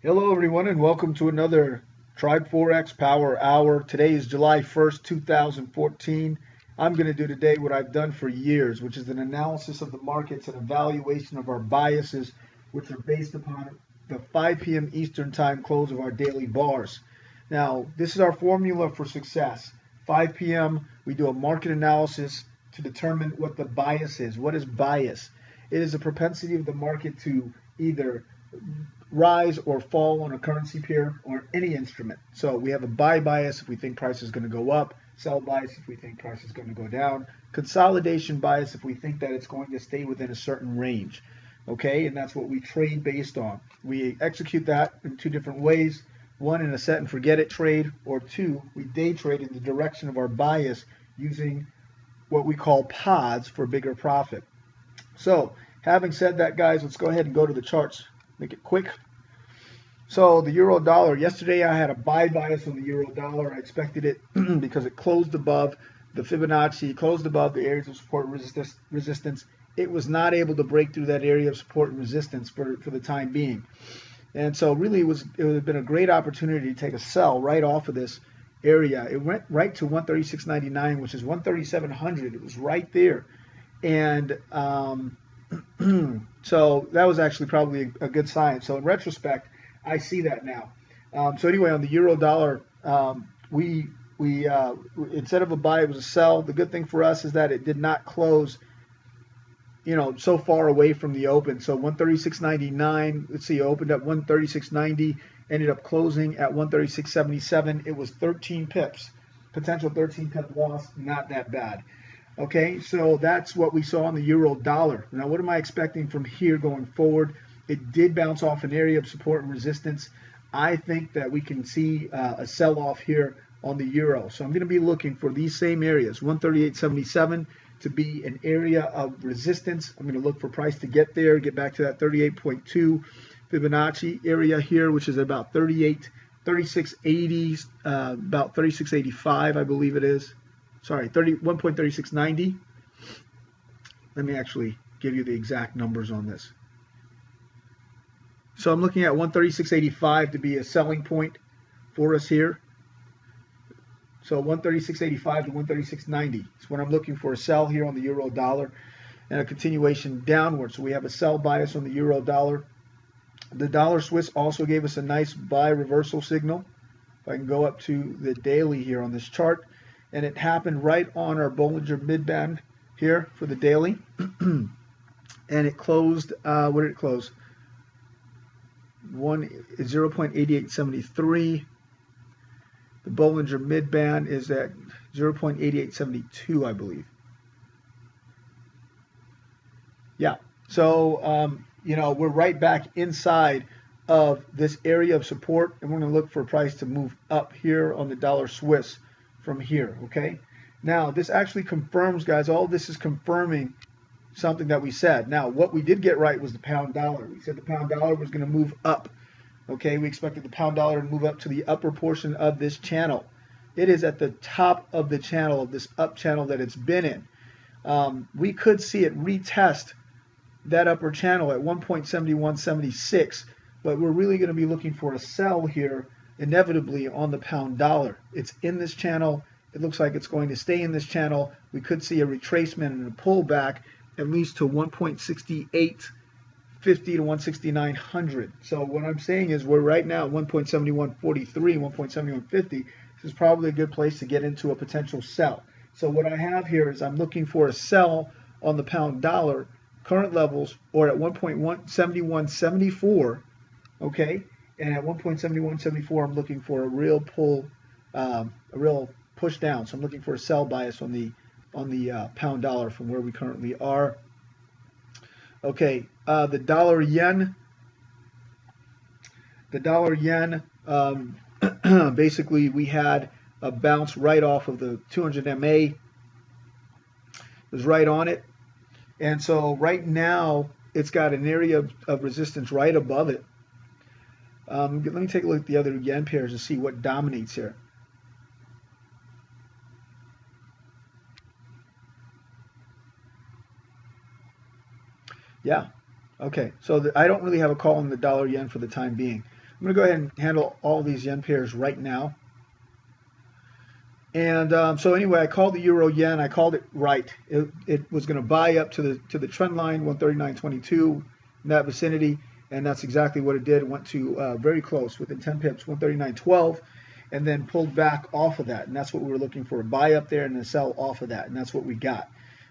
Hello, everyone, and welcome to another Tribe Forex Power Hour. Today is July 1st, 2014. I'm going to do today what I've done for years, which is an analysis of the markets and evaluation of our biases, which are based upon the 5 p.m. Eastern Time close of our daily bars. Now, this is our formula for success. 5 p.m., we do a market analysis to determine what the bias is. What is bias? It is a propensity of the market to either rise or fall on a currency pair or any instrument. So we have a buy bias if we think price is going to go up, sell bias if we think price is going to go down, consolidation bias if we think that it's going to stay within a certain range. Okay, and that's what we trade based on. We execute that in two different ways. One, in a set and forget it trade, or two, we day trade in the direction of our bias using what we call pods for bigger profit. So having said that, guys, let's go ahead and go to the charts. Make it quick. So the euro dollar, yesterday I had a buy bias on the euro dollar. I expected it because it closed above the Fibonacci, closed above the areas of support and resistance. It was not able to break through that area of support and resistance for the time being. And so really it would have been a great opportunity to take a sell right off of this area. It went right to 136.99, which is 137.00. It was right there. And so that was actually probably a good sign. So in retrospect, I see that now. So anyway, on the euro dollar, we instead of a buy, it was a sell. The good thing for us is that it did not close, so far away from the open. So 136.99. Let's see, it opened at 136.90, ended up closing at 136.77. It was 13 pips, potential 13 pip loss. Not that bad. Okay, so that's what we saw on the euro dollar. Now, what am I expecting from here going forward? It did bounce off an area of support and resistance. I think that we can see a sell-off here on the euro. So I'm going to be looking for these same areas, 138.77 to be an area of resistance. I'm going to look for price to get there, get back to that 38.2 Fibonacci area here, which is about 3680, about 3685, I believe it is. Sorry, 1.3690. Let me actually give you the exact numbers on this. So I'm looking at 136.85 to be a selling point for us here. So 136.85 to 136.90 is what I'm looking for, a sell here on the euro dollar and a continuation downward. So we have a sell bias on the euro dollar. The dollar Swiss also gave us a nice buy reversal signal. If I can go up to the daily here on this chart. And it happened right on our Bollinger Midband here for the daily. And it closed, what did it close? 0.8873. The Bollinger Midband is at 0.8872, I believe. Yeah, so, we're right back inside of this area of support, and we're going to look for a price to move up here on the dollar Swiss from here. Okay, now this actually confirms, guys, all this is confirming something that we said. Now, what we did get right was the pound dollar. We said the pound dollar was going to move up. Okay, we expected the pound dollar to move up to the upper portion of this channel. It is at the top of the channel, of this up channel that it's been in. We could see it retest that upper channel at 1.7176, but we're really going to be looking for a sell here inevitably on the pound dollar. It's in this channel. It looks like it's going to stay in this channel. We could see a retracement and a pullback at least to 1.6850 to 16900. So what I'm saying is we're right now at 1.7143, 1.7150. This is probably a good place to get into a potential sell. So what I have here is I'm looking for a sell on the pound dollar, current levels, or at 1.7174. Okay. And at 1.7174, I'm looking for a real pull, a real push down. So I'm looking for a sell bias on the pound dollar from where we currently are. Okay, the dollar yen. The dollar yen. Basically, we had a bounce right off of the 200 MA. It was right on it, and so right now it's got an area of resistance right above it. Let me take a look at the other yen pairs to see what dominates here. Yeah, Okay, so I don't really have a call on the dollar yen for the time being. I'm going to go ahead and handle all these yen pairs right now. And so anyway, I called the euro yen. I called it right. It was going to buy up to the trend line 139.22 in that vicinity, and that's exactly what it did. It went to very close, within 10 pips, 139.12, and then pulled back off of that. And that's what we were looking for: a buy up there and a sell off of that. And that's what we got.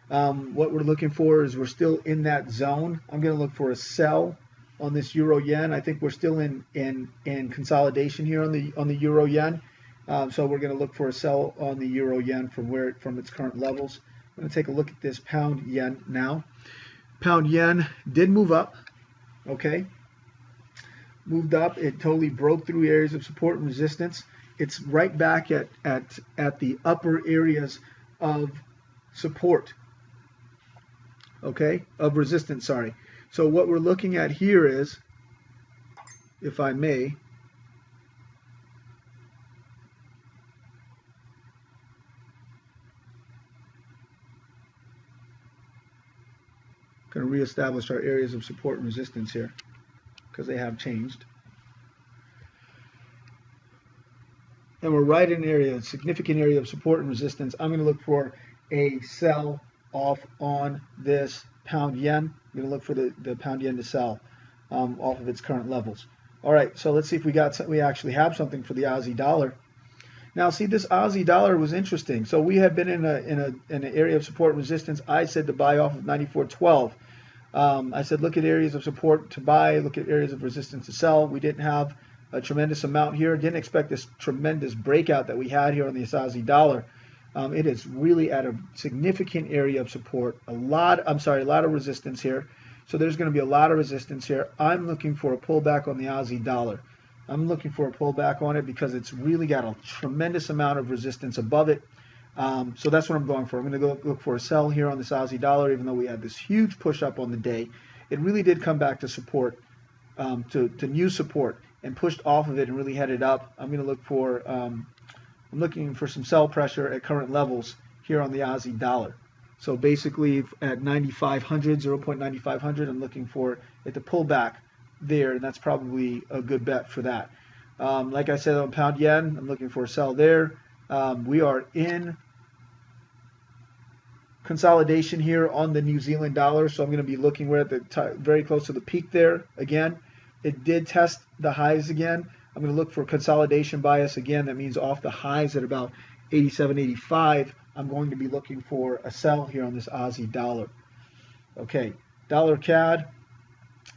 What we're looking for is we're still in that zone. I'm going to look for a sell on this euro yen. I think we're still in consolidation here on the euro yen. So we're going to look for a sell on the euro yen from its current levels. I'm going to take a look at this pound yen now. Pound yen did move up. Okay, moved up. It totally broke through areas of support and resistance. It's right back at the upper areas of support. Okay, of resistance, sorry. So what we're looking at here is, if I may, going to reestablish our areas of support and resistance here because they have changed. And we're right in an area, a significant area of support and resistance. I'm going to look for a sell off on this pound yen. I'm going to look for the pound yen to sell off of its current levels. All right, so let's see if we actually have something for the Aussie dollar. Now, see, this Aussie dollar was interesting. So we had been in an area of support and resistance. I said to buy off of 94.12. I said look at areas of support to buy, look at areas of resistance to sell. We didn't have a tremendous amount here. Didn't expect this tremendous breakout that we had here on the Aussie dollar. It is really at a significant area of support. A lot of resistance here. So there's going to be a lot of resistance here. I'm looking for a pullback on the Aussie dollar. I'm looking for a pullback on it because it's really got a tremendous amount of resistance above it. So that's what I'm going for. I'm going to go look for a sell here on this Aussie dollar, even though we had this huge push up on the day. It really did come back to support, to new support, and pushed off of it and really headed up. I'm going to look for, I'm looking for some sell pressure at current levels here on the Aussie dollar. So basically at 9,500, 0.9500, I'm looking for it to pull back there, and that's probably a good bet for that. Like I said on pound yen, I'm looking for a sell there. We are in consolidation here on the New Zealand dollar, so I'm going to be looking, we're at the very close to the peak there again. It did test the highs again. I'm going to look for consolidation bias again. That means off the highs at about 87.85. I'm going to be looking for a sell here on this Aussie dollar. Okay, dollar CAD.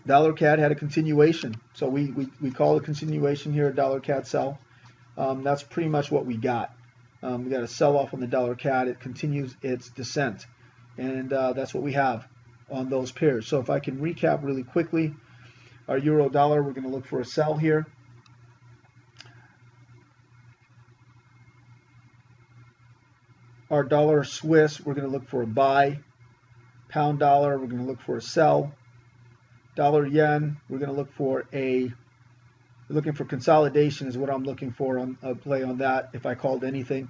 Dollar CAD had a continuation, so we call a continuation here a dollar CAD sell. That's pretty much what we got. We got a sell off on the dollar CAD. It continues its descent, and that's what we have on those pairs. So if I can recap really quickly, our euro dollar, we're going to look for a sell here. Our dollar Swiss, we're going to look for a buy. Pound dollar, we're going to look for a sell. Dollar yen, we're going to look for looking for consolidation is what I'm looking for on a play on that if I called anything.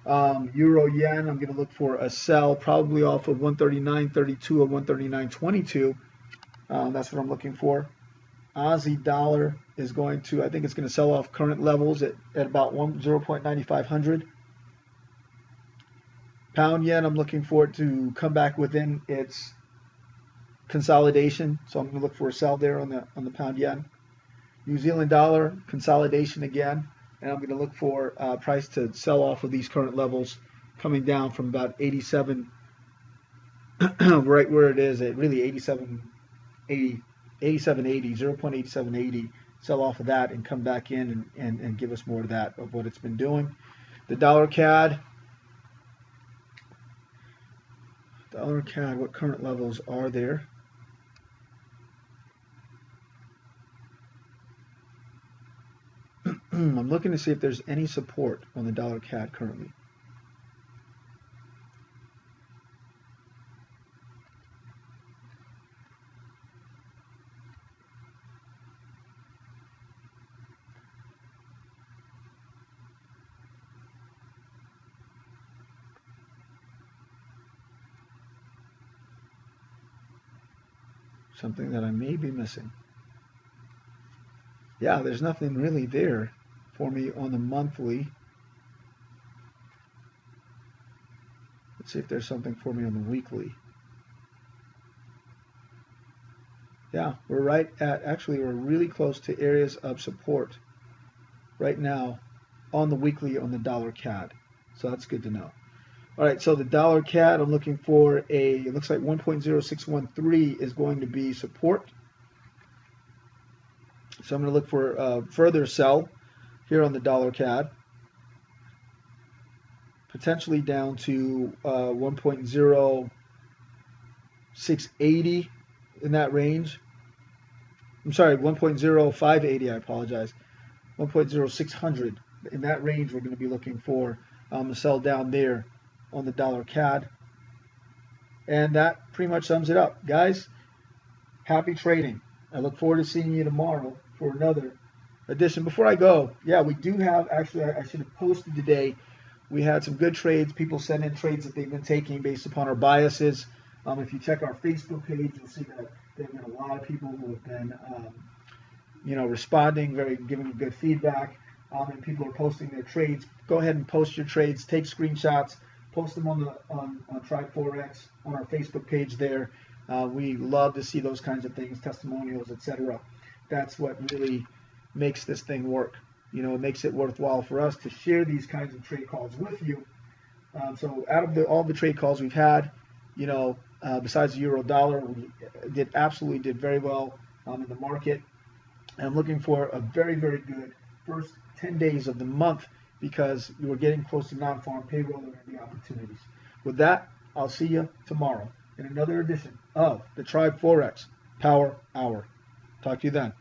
Euro yen, I'm going to look for a sell probably off of 139.32 or 139.22. That's what I'm looking for. Aussie dollar is going to, I think it's going to sell off current levels at about 0.9500. Pound yen, I'm looking for it to come back within its consolidation, so I'm going to look for a sell there on the pound yen. New Zealand dollar, consolidation again, and I'm going to look for price to sell off of these current levels, coming down from about 87, right where it is at really 87.80, 0.8780, sell off of that and come back in and give us more of that, of what it's been doing. The dollar CAD, what current levels are there? I'm looking to see if there's any support on the dollar CAD currently. something that I may be missing. Yeah, there's nothing really there for me on the monthly. Let's see if there's something for me on the weekly. Yeah, we're right at, actually we're really close to areas of support right now on the weekly on the dollar CAD. So that's good to know. All right, so the dollar CAD, I'm looking for it looks like 1.0613 is going to be support. So I'm going to look for further sell here on the dollar CAD. Potentially down to 1.0680 in that range. I'm sorry, 1.0580, I apologize. 1.0600 in that range we're going to be looking for a sell down there on the dollar CAD. And that pretty much sums it up. Guys, happy trading. I look forward to seeing you tomorrow for another edition. Before I go, yeah, we do have, actually I should have posted today, we had some good trades. People sent in trades that they've been taking based upon our biases. If you check our Facebook page, you'll see that there have been a lot of people who have been responding, giving good feedback, and people are posting their trades. Go ahead and post your trades, take screenshots, post them on Try Forex on our Facebook page there. We love to see those kinds of things, testimonials, etc. That's what really makes this thing work. It makes it worthwhile for us to share these kinds of trade calls with you. So out of all the trade calls we've had, besides the euro dollar, we absolutely did very well in the market. And I'm looking for a very, very good first 10 days of the month because we're getting close to non-farm payroll and there are going to be opportunities. With that, I'll see you tomorrow in another edition of the Tribe Forex Power Hour. Talk to you then.